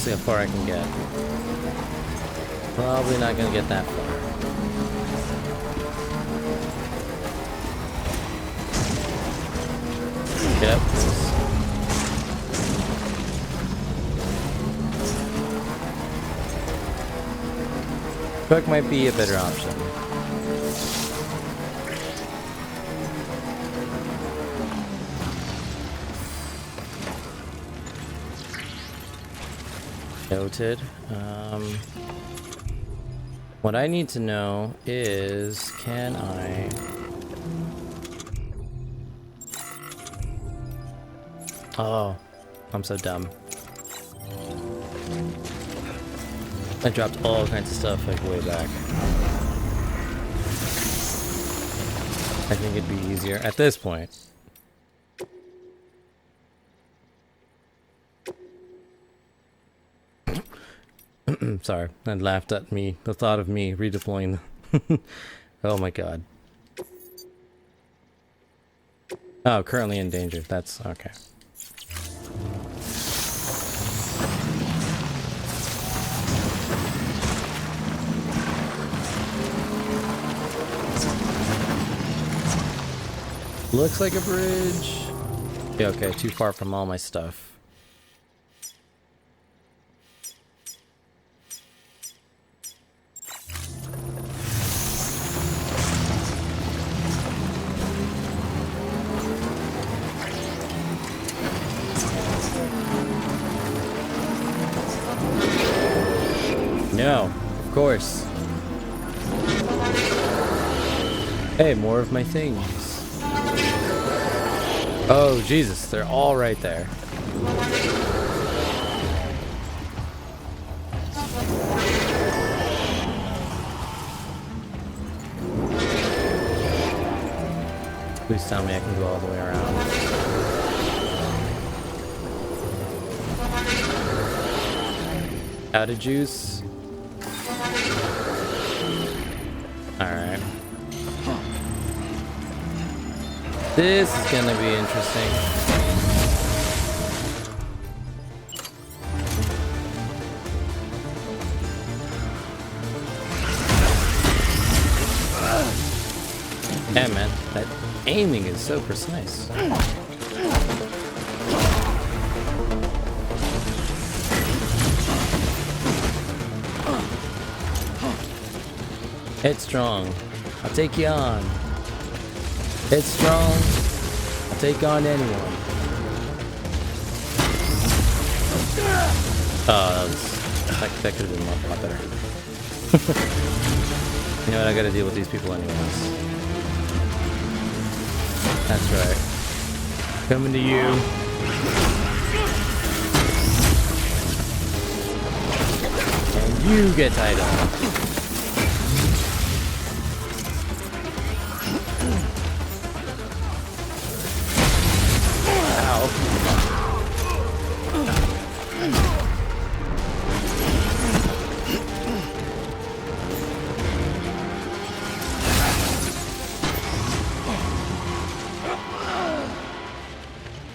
see how far I can get. Probably not gonna get that far. Yep. Truck might be a better option. Noted. What I need to know is, can I... Oh, I'm so dumb. I dropped all kinds of stuff like way back. I think it'd be easier at this point. Sorry, that laughed at me. The thought of me redeploying. Oh my god. Oh, currently in danger. That's okay. Looks like a bridge. Yeah, okay, too far from all my stuff. No, of course. Hey, more of my things. Oh, Jesus, they're all right there. Please tell me I can go all the way around. Out of juice. Alright. This is gonna be interesting. Yeah, man, that aiming is so precise. It's strong. I'll take you on. It's strong. I'll take on anyone. Oh, that could have been a lot better. You know what? I gotta deal with these people anyways. That's right. Coming to you. And you get tied up.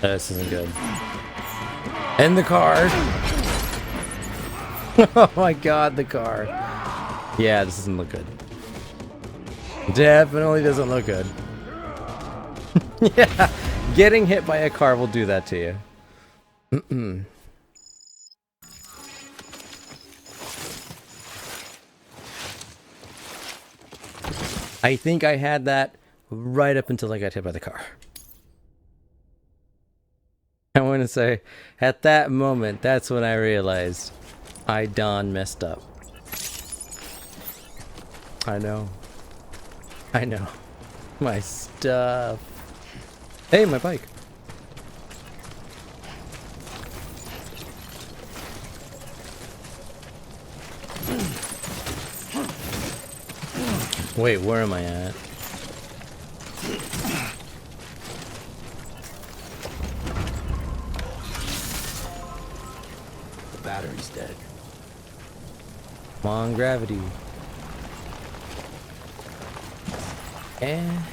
This isn't good. And the car. Oh my god, the car. Yeah, this doesn't look good. Definitely doesn't look good. Yeah, getting hit by a car will do that to you. I think I had that right up until I got hit by the car. I want to say, at that moment, that's when I realized I done messed up. I know. I know. My stuff. Hey, my bike. Wait, where am I at? Battery's dead. Come on, gravity. And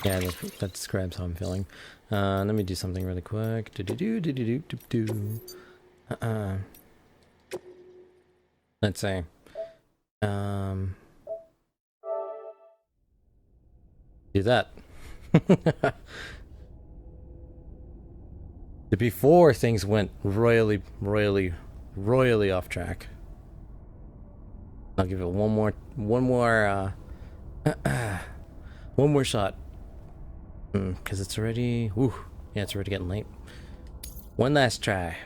Yeah, that describes how I'm feeling. Let me do something really quick. Let's say, do that. Before things went royally off track. I'll give it one more shot. Because it's already, yeah, it's already getting late. One last try.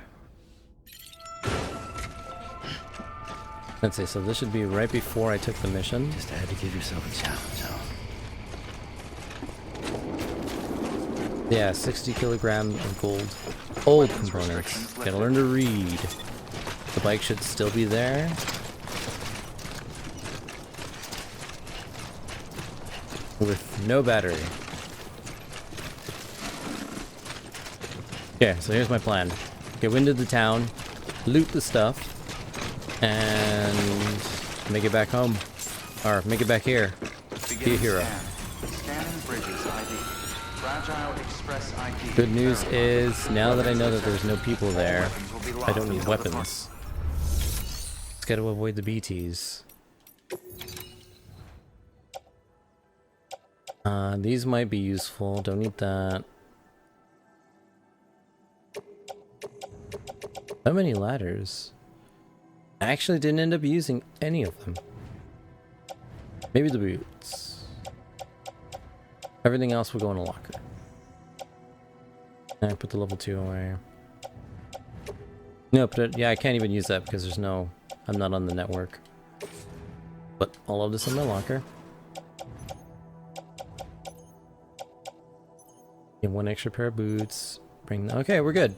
Let's see, so this should be right before I took the mission. Just had to give yourself a challenge, huh? Yeah, 60 kilograms of gold. Old components. Gotta learn to read. The bike should still be there. With no battery. Okay, so here's my plan. Go into the town, loot the stuff, and make it back home. Or make it back here. Be a hero. Good news is, now that I know that there's no people there, I don't need weapons. Just gotta avoid the BTs. These might be useful. Don't need that. So many ladders. I actually didn't end up using any of them. Maybe the boots. Everything else will go in a locker. And I put the level 2 away. No, but yeah, I can't even use that because there's no... I'm not on the network. But all of this in my locker. Get one extra pair of boots. Bring... Okay, we're good.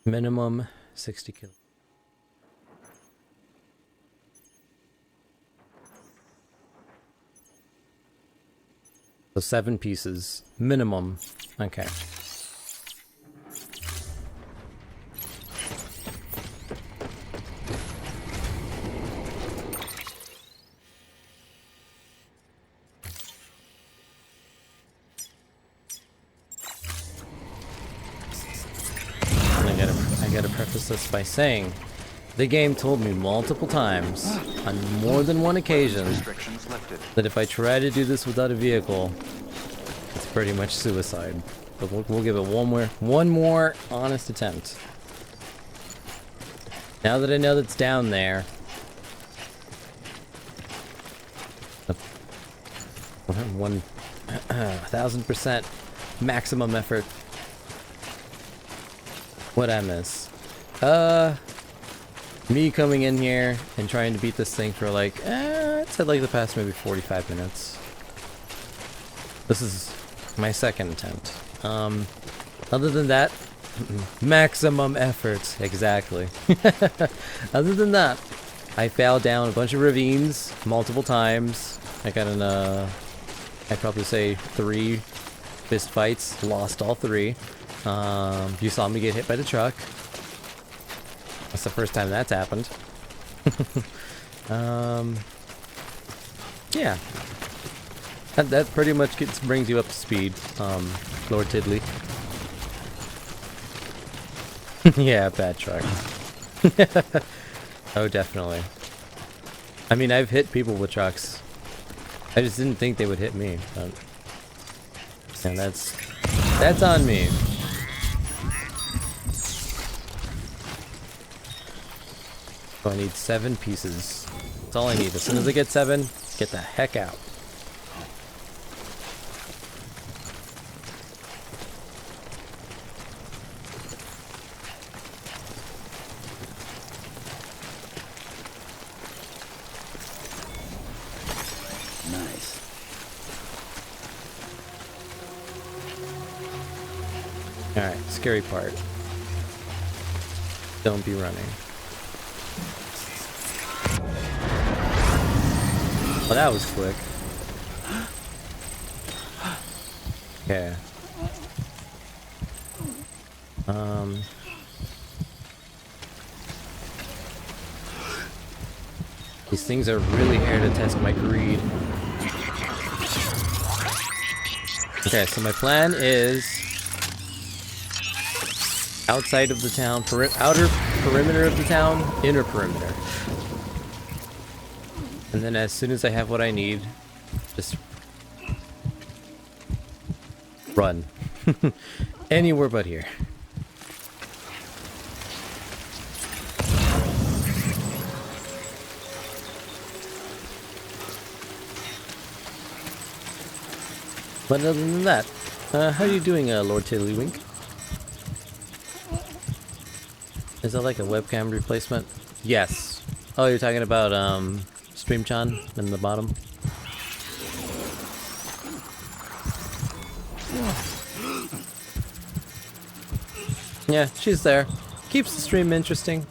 Minimum 60 kilograms. So 7 pieces. Minimum. Okay. I gotta preface this by saying the game told me multiple times, on more than one occasion, that if I try to do this without a vehicle, it's pretty much suicide. But we'll give it one more honest attempt. Now that I know that's down there, 1000% maximum effort. What'd I miss? Me coming in here and trying to beat this thing for like, I'd say like the past maybe 45 minutes. This is my second attempt. Other than that, maximum effort, exactly. Other than that, I fell down a bunch of ravines multiple times. I got in I'd probably say 3 fist fights, lost all 3. You saw me get hit by the truck. That's the first time that's happened. Yeah. That pretty much brings you up to speed, Lord Tiddly. Yeah, bad truck. Oh, definitely. I mean, I've hit people with trucks. I just didn't think they would hit me, but... And that's on me. So I need 7 pieces. That's all I need. As soon as I get 7, get the heck out. Nice. Alright, scary part. Don't be running. Oh, that was quick. Okay. These things are really here to test my greed. Okay, so my plan is outside of the town, outer perimeter of the town, inner perimeter. And then as soon as I have what I need, just run. Anywhere but here. But other than that, how are you doing, Lord Tiddlywink? Is that like a webcam replacement? Yes. Oh, you're talking about StreamChan in the bottom? Yeah, she's there. Keeps the stream interesting.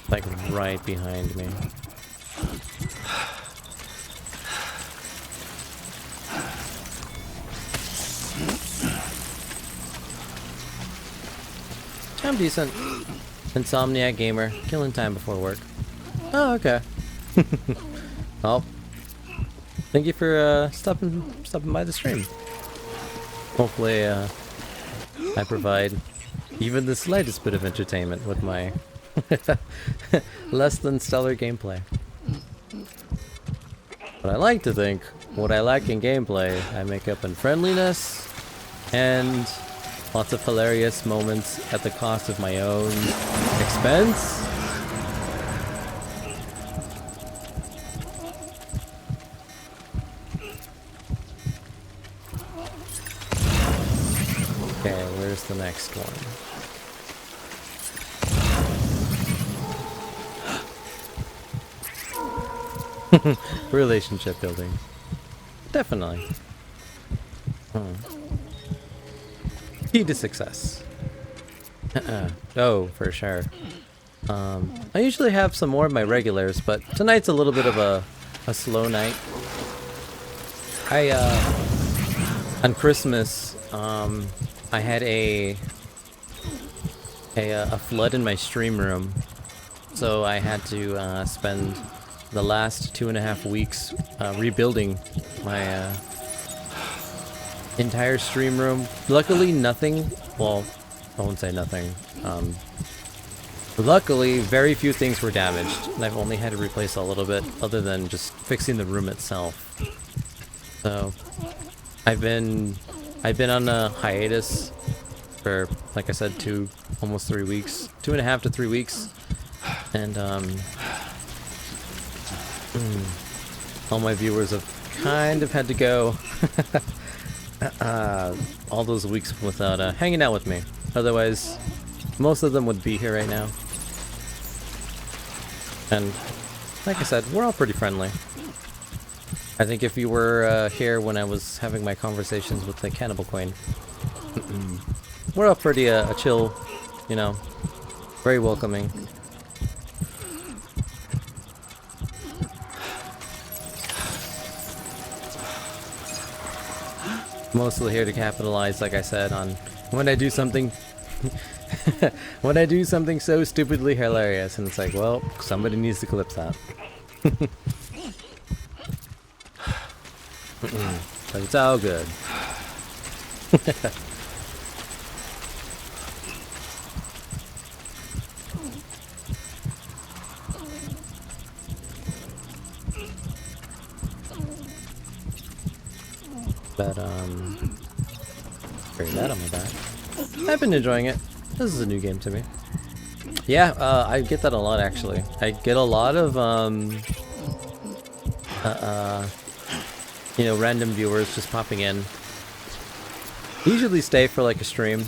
Like right behind me. I'm decent. Insomniac gamer, killing time before work. Oh, okay. Well, thank you for stopping by the stream. Hopefully, I provide even the slightest bit of entertainment with my less than stellar gameplay. But I like to think what I lack in gameplay, I make up in friendliness and lots of hilarious moments at the cost of my own expense. Okay, where's the next one? Relationship building. Definitely. Key to success. Oh, for sure. I usually have some more of my regulars, but tonight's a little bit of a slow night. On Christmas, I had a flood in my stream room, so I had to spend the last 2.5 weeks rebuilding my entire stream room. Luckily, nothing. Well, I won't say nothing. Luckily, very few things were damaged, and I've only had to replace a little bit, other than just fixing the room itself. So, I've been on a hiatus for, like I said, almost 3 weeks, 2.5 to 3 weeks, and all my viewers have kind of had to go all those weeks without hanging out with me. Otherwise, most of them would be here right now. And like I said, we're all pretty friendly. I think if you were here when I was having my conversations with the Cannibal Queen, we're all pretty chill, you know, very welcoming. Mostly here to capitalize, like I said, on when I do something when I do something so stupidly hilarious, and it's like, well, somebody needs to clip that. But it's all good. But bring that on my back. I've been enjoying it. This is a new game to me. Yeah, I get that a lot actually. I get a lot of you know, random viewers just popping in. Usually stay for like a stream.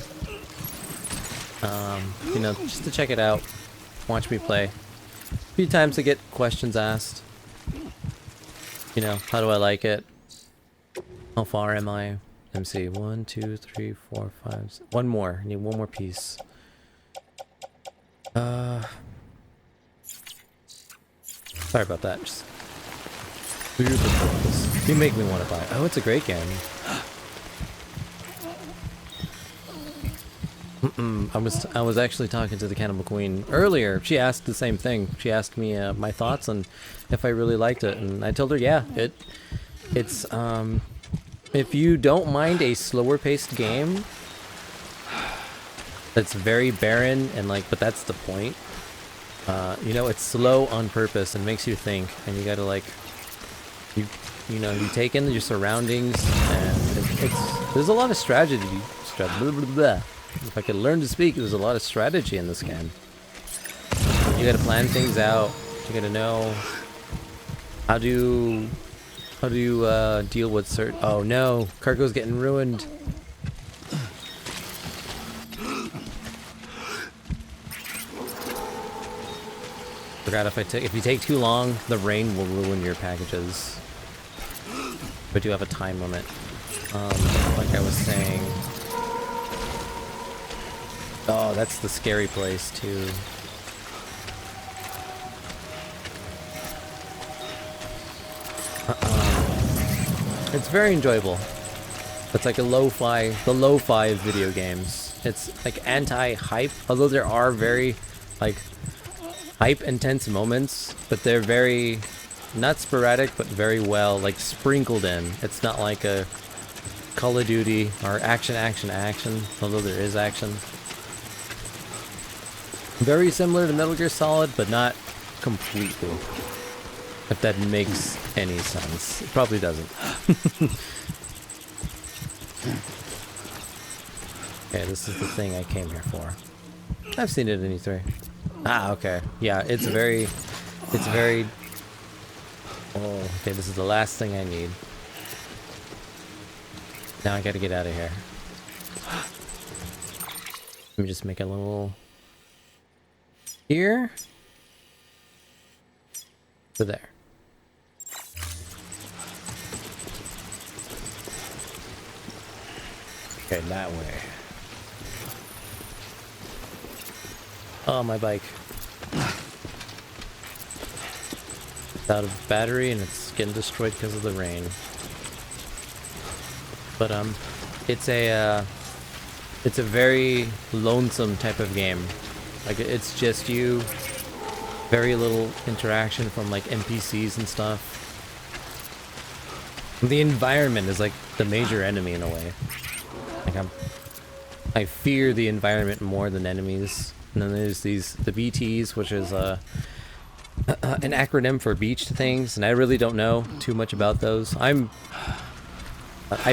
You know, just to check it out, watch me play. A few times I get questions asked. You know, how do I like it? How far am I Let me see. 1, 2, 3, 4, 5. One more. I need one more piece. Sorry about that. Just weird the you make me want to buy it. Oh, it's a great game. I was actually talking to the Cannibal Queen earlier. She asked the same thing. She asked me my thoughts and if I really liked it, and I told her, yeah, it's if you don't mind a slower paced game that's very barren and like, but that's the point. You know, it's slow on purpose and makes you think, and you gotta like, you know, you take in your surroundings, and there's a lot of strategy. Blah, blah, blah. If I could learn to speak, there's a lot of strategy in this game. You gotta plan things out. You gotta know how do you deal with certain. Oh no, cargo's getting ruined. Forgot if you take too long, the rain will ruin your packages. But you have a time limit. Like I was saying. Oh, that's the scary place too. It's very enjoyable. It's like the lo-fi of video games. It's like anti-hype, although there are very like hype intense moments, but they're very not sporadic, but very well like sprinkled in. It's not like a Call of Duty or action, although there is action. Very similar to Metal Gear Solid, but not completely. If that makes any sense. It probably doesn't. Okay, this is the thing I came here for. I've seen it in E3. Ah, okay. Yeah, it's very... Oh, okay, this is the last thing I need. Now I gotta get out of here. Let me just make a little... Here. To there. Okay, that way. Oh, my bike. It's out of battery and it's getting destroyed because of the rain. But it's a very lonesome type of game. Like it's just you, very little interaction from like NPCs and stuff. The environment is like the major enemy in a way. Like I fear the environment more than enemies. And then there's the BTs, which is an acronym for beach things, and I really don't know too much about those. I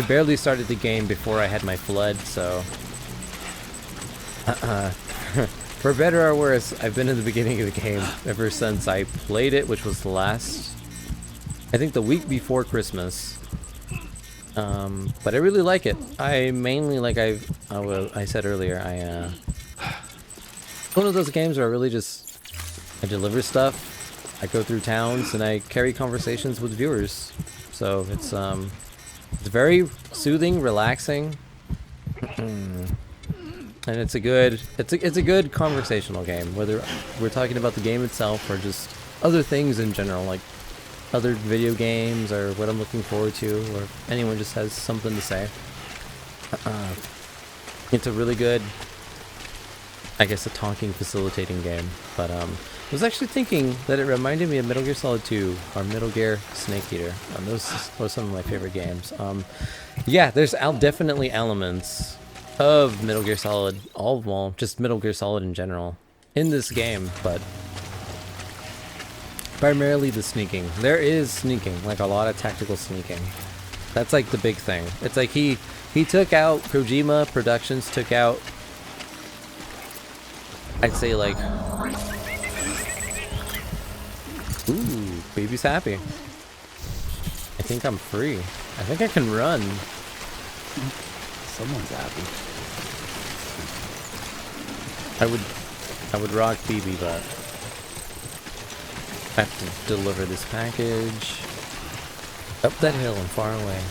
barely started the game before I had my flood, so for better or worse, I've been in the beginning of the game ever since I played it, which was I think the week before Christmas. But I really like it. I mainly, like I said earlier, one of those games where I really just, I deliver stuff, I go through towns, and I carry conversations with viewers. So it's very soothing, relaxing, and it's a good conversational game. Whether we're talking about the game itself or just other things in general, like other video games or what I'm looking forward to, or if anyone just has something to say. It's a really good, I guess, a talking facilitating game. But I was actually thinking that it reminded me of Metal Gear Solid 2 or Metal Gear Snake Eater. Those are some of my favorite games. Yeah, there's definitely elements of Metal Gear Solid, just Metal Gear Solid in general, in this game, but primarily the sneaking. There is sneaking, like a lot of tactical sneaking. That's like the big thing. It's like he took out, Kojima Productions took out, I'd say like, ooh, baby's happy. I think I'm free. I think I can run. Someone's happy. I would rock BB, but I have to deliver this package up that hill and far away.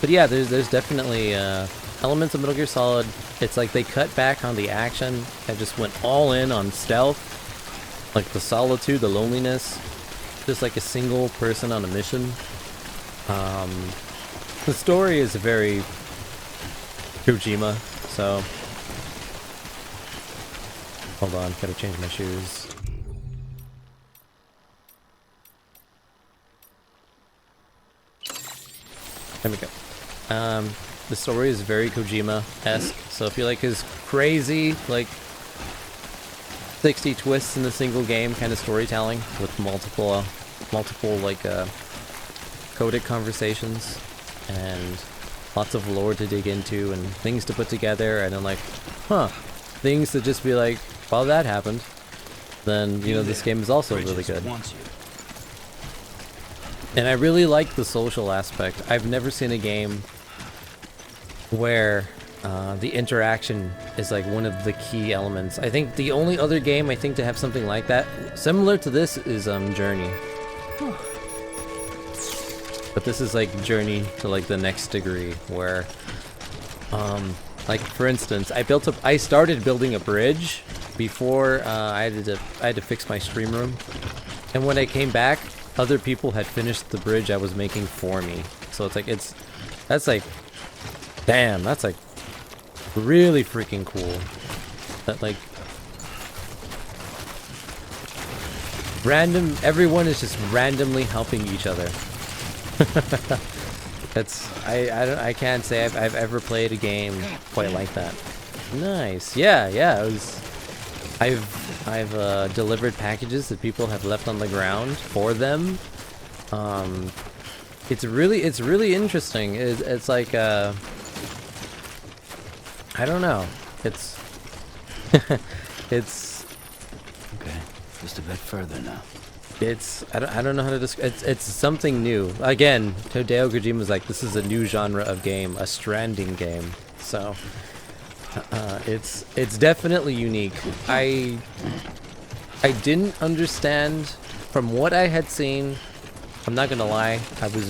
But yeah, there's definitely elements of Metal Gear Solid. It's like they cut back on the action and just went all in on stealth, like the solitude, the loneliness, just like a single person on a mission. The story is very Kojima, so hold on, gotta change my shoes. There we go. The story is very Kojima-esque, so if you like his crazy, like 60 twists in a single game kind of storytelling with multiple like codec conversations and lots of lore to dig into and things to put together, and then like, things to just be like, well, that happened, then you know this game is also really good. And I really like the social aspect. I've never seen a game where the interaction is like one of the key elements. I think the only other game I think to have something like that, similar to this, is Journey. But this is like Journey to like the next degree, where like for instance, I started building a bridge before I had to fix my stream room, and when I came back, other people had finished the bridge I was making for me. So it's like that's like, damn, that's like really freaking cool. That like everyone is just randomly helping each other. I can't say I've ever played a game quite like that. Nice. Yeah, it was. I've delivered packages that people have left on the ground for them. It's really interesting. It's like I don't know. It's it's Okay, just a bit further now. I don't know how to describe. It's something new. Again, Hideo Kojima's like, this is a new genre of game, a Stranding game. So it's definitely unique. I didn't understand from what I had seen. I'm not gonna lie. I was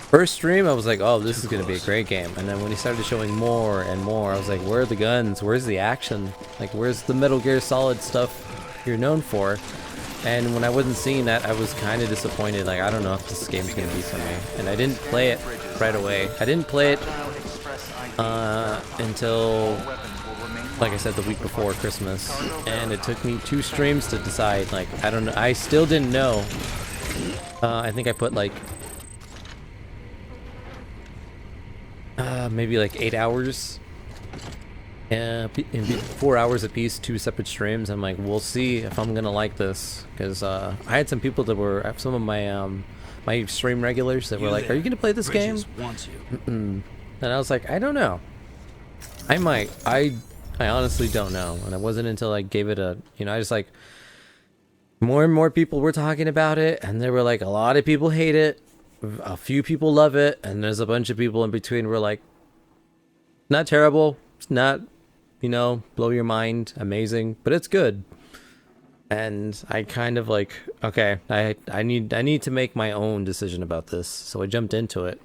first stream, I was like, oh, this is gonna be a great game. And then when he started showing more and more, I was like, where are the guns? Where's the action? Like, where's the Metal Gear Solid stuff you're known for? And when I wasn't seeing that, I was kind of disappointed. Like, I don't know if this game's gonna be for me. And I didn't play it right away. I didn't play it until, like I said, the week before Christmas. And it took me 2 streams to decide. Like, I don't know. I still didn't know. I think I put like maybe like 8 hours. In 4 hours apiece, 2 separate streams. I'm like, we'll see if I'm gonna like this, because I had some people that were some of my my stream regulars that were like, "Are you gonna play this game?" And I was like, I don't know. I might. I honestly don't know. And it wasn't until I gave it a, I just like, more and more people were talking about it, and there were like a lot of people hate it, a few people love it, and there's a bunch of people in between were like, not terrible, it's not, blow your mind, amazing, but it's good. And I kind of like, okay, I need to make my own decision about this. So I jumped into it.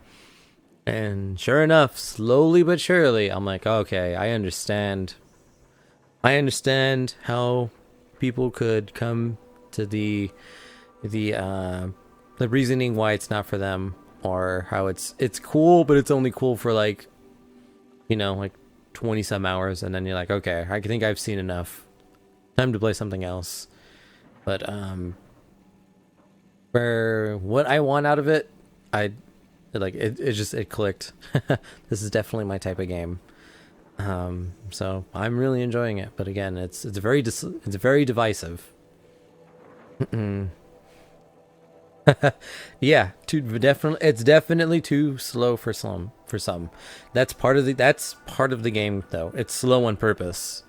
And sure enough, slowly but surely, I'm like, okay, I understand. I understand how people could come to the reasoning why it's not for them, or how it's cool, but it's only cool for like, like 20 some hours, and then you're like, okay, I think I've seen enough. Time to play something else. But for what I want out of it, it clicked. This is definitely my type of game. So I'm really enjoying it. But again, it's very divisive. Yeah, it's definitely too slow for some. That's part of the game though. It's slow on purpose.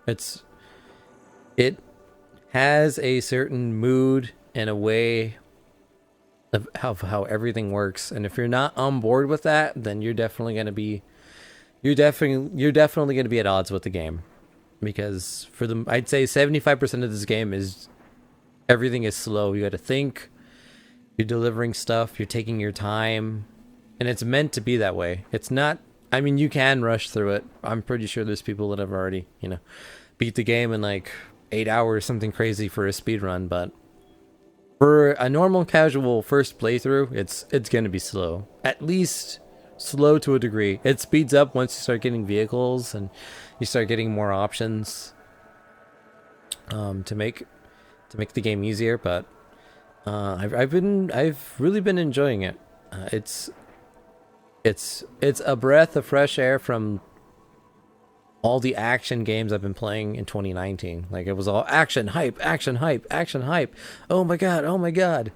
It has a certain mood and a way of how everything works, and if you're not on board with that, then you're definitely going to be at odds with the game, because I'd say 75% of this game is everything is slow. You got to think, you're delivering stuff, you're taking your time, And it's meant to be that way. It's not, I mean, you can rush through it. I'm pretty sure there's people that have already, you know, beat the game in like 8 hours, something crazy for a speed run, but for a normal casual first playthrough, it's going to be slow. At least slow to a degree. It speeds up once you start getting vehicles and you start getting more options to make the game easier, but I've really been enjoying it. It's a breath of fresh air from all the action games I've been playing in 2019. Like, it was all action, hype, action, hype, action, hype. Oh my god, oh my god.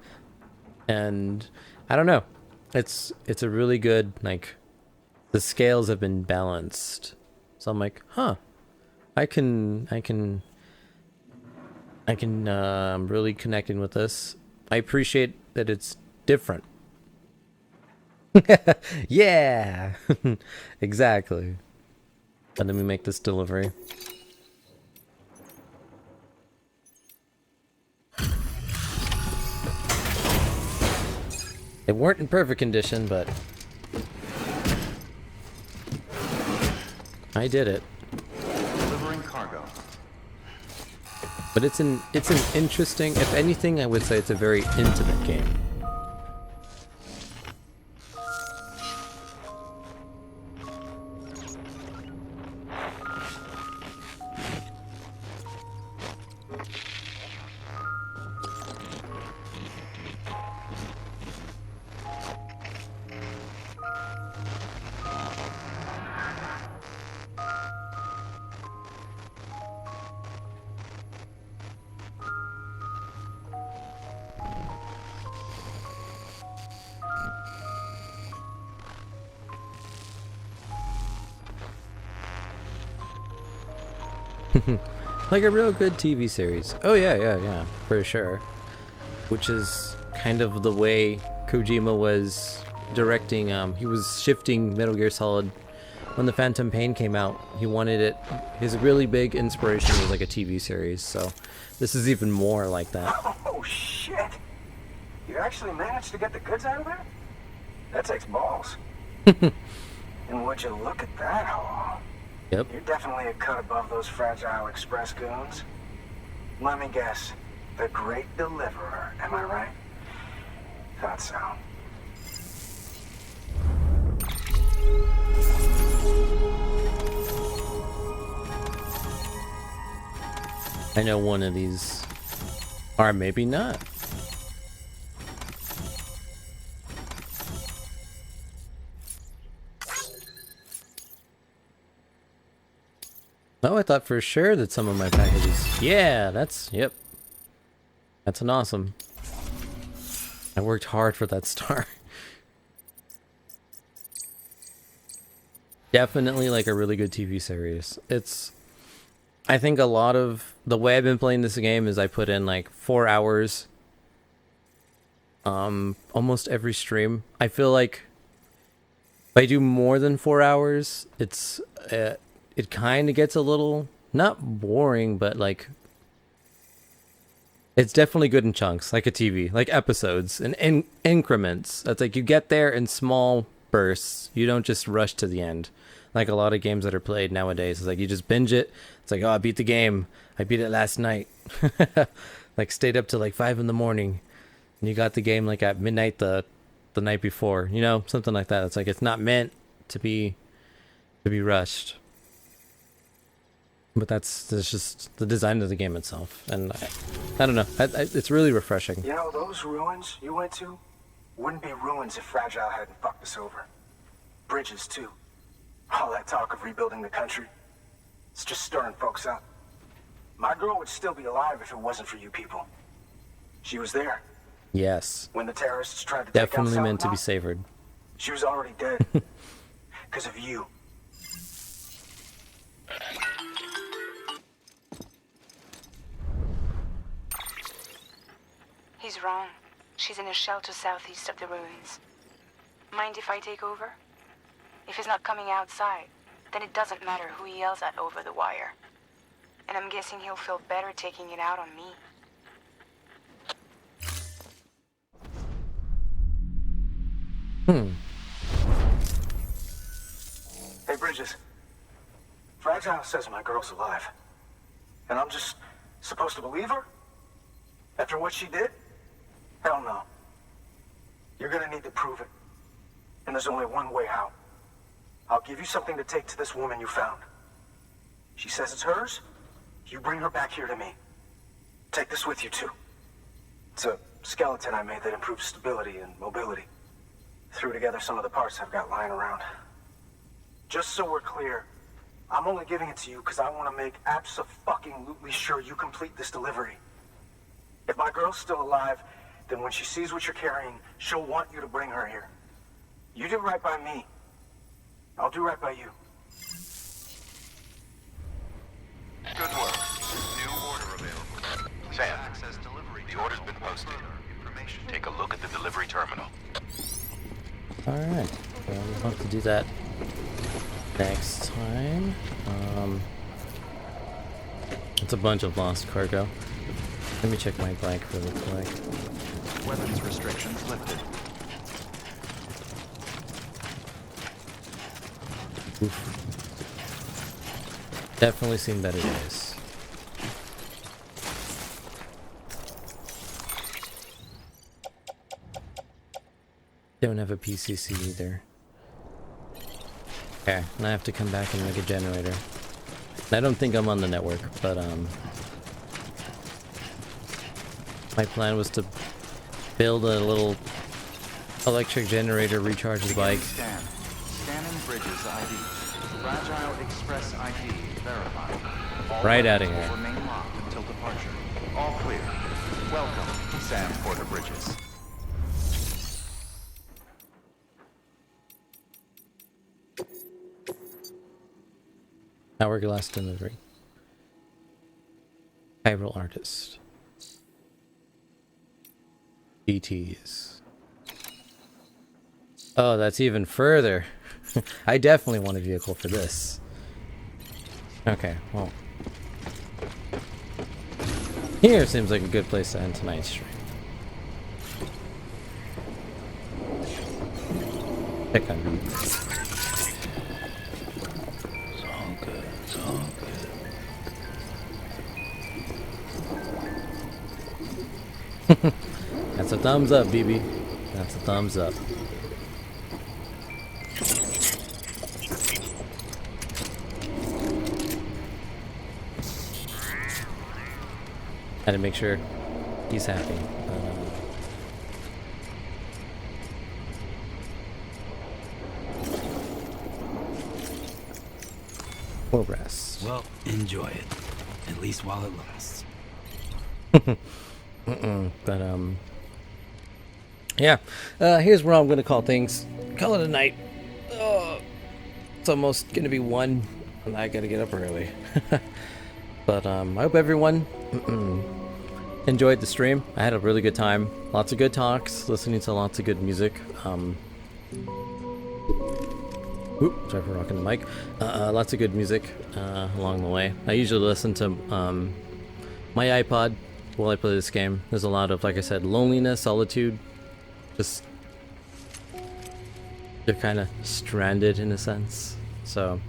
And I don't know. It's a really good, like, the scales have been balanced. So I'm like, huh. I'm really connecting with this. I appreciate that it's different. Yeah. Exactly. But let me make this delivery. They weren't in perfect condition, but I did it. Delivering cargo. But it's an interesting, if anything, I would say it's a very intimate game. Like a real good TV series. Oh yeah, for sure. Which is kind of the way Kojima was directing. He was shifting Metal Gear Solid when the Phantom Pain came out. He wanted it. His really big inspiration was like a TV series. So this is even more like that. Oh shit! You actually managed to get the goods out of there? That takes balls. And would you look at that haul? Yep. You're definitely a cut above those fragile express goons. Let me guess. The great deliverer, am I right? Thought so. I know one of these. Or maybe not. Oh, I thought for sure that some of my packages... Yeah, yep. That's an awesome. I worked hard for that star. Definitely like a really good TV series. I think a lot of the way I've been playing this game is I put in like 4 hours almost every stream. I feel like if I do more than 4 hours, it kind of gets a little, not boring, but like, it's definitely good in chunks, like a TV, like episodes and in increments. It's like you get there in small bursts. You don't just rush to the end. Like a lot of games that are played nowadays, it's like you just binge it. It's like, oh, I beat the game. I beat it last night. Like stayed up till like 5 in the morning. And you got the game like at midnight the night before, you know, something like that. It's like, it's not meant to be rushed. But that's just the design of the game itself, and I don't know. It's really refreshing. You know, those ruins you went to wouldn't be ruins if Fragile hadn't fucked us over. Bridges, too. All that talk of rebuilding the country, it's just stirring folks up. My girl would still be alive if it wasn't for you people. She was there. Yes. When the terrorists tried to Definitely take out meant to be Southpaw, savored. she was already dead. Because of you. He's wrong. She's in a shelter southeast of the ruins. Mind if I take over? If he's not coming outside, then it doesn't matter who he yells at over the wire. And I'm guessing he'll feel better taking it out on me. Bridges. Fragile says my girl's alive. And I'm just supposed to believe her? After what she did? Hell no. You're gonna need to prove it. And there's only one way out. I'll give you something to take to this woman you found. She says it's hers. You bring her back here to me. Take this with you, too. It's a skeleton I made that improves stability and mobility. Threw together some of the parts I've got lying around. Just so we're clear, I'm only giving it to you because I want to make abso-fucking-lutely sure you complete this delivery. If my girl's still alive, then when she sees what you're carrying, she'll want you to bring her here. You do right by me. I'll do right by you. Good work. New order available. Sam, the order's been posted. Take a look at the delivery terminal. Alright, so we'll have to do that next time. It's a bunch of lost cargo. Let me check my bike really quick. Weapons restrictions lifted. Oof. Definitely seen better days. Don't have a PCC either. Okay, and I have to come back and make a generator. I don't think I'm on the network, but my plan was to build a little electric generator, recharge the bike. Scan. Scanning Bridges ID. Fragile Express ID verified. All Right outta weapons here. will remain locked until departure. All clear. Welcome, Sam Porter Bridges. Hourglass delivery. Chiral artist. GTs. Oh, that's even further. I definitely want a vehicle for this. Okay, well. Here seems like a good place to end tonight's stream. Check on me. It's all good. It's all good. That's a thumbs up, BB. That's a thumbs up. Had to make sure he's happy. More brass. Well, enjoy it. At least while it lasts. But yeah. Here's where I'm gonna call things. Call it a night. It's almost gonna be 1, and I gotta get up early. But I hope everyone enjoyed the stream. I had a really good time. Lots of good talks, listening to lots of good music. Sorry for rocking the mic. Lots of good music along the way. I usually listen to my iPod while I play this game. There's a lot of, like I said, loneliness, solitude. Just you're kind of stranded in a sense. So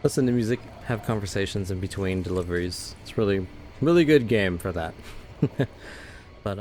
listen to music, have conversations in between deliveries. It's really good game for that. But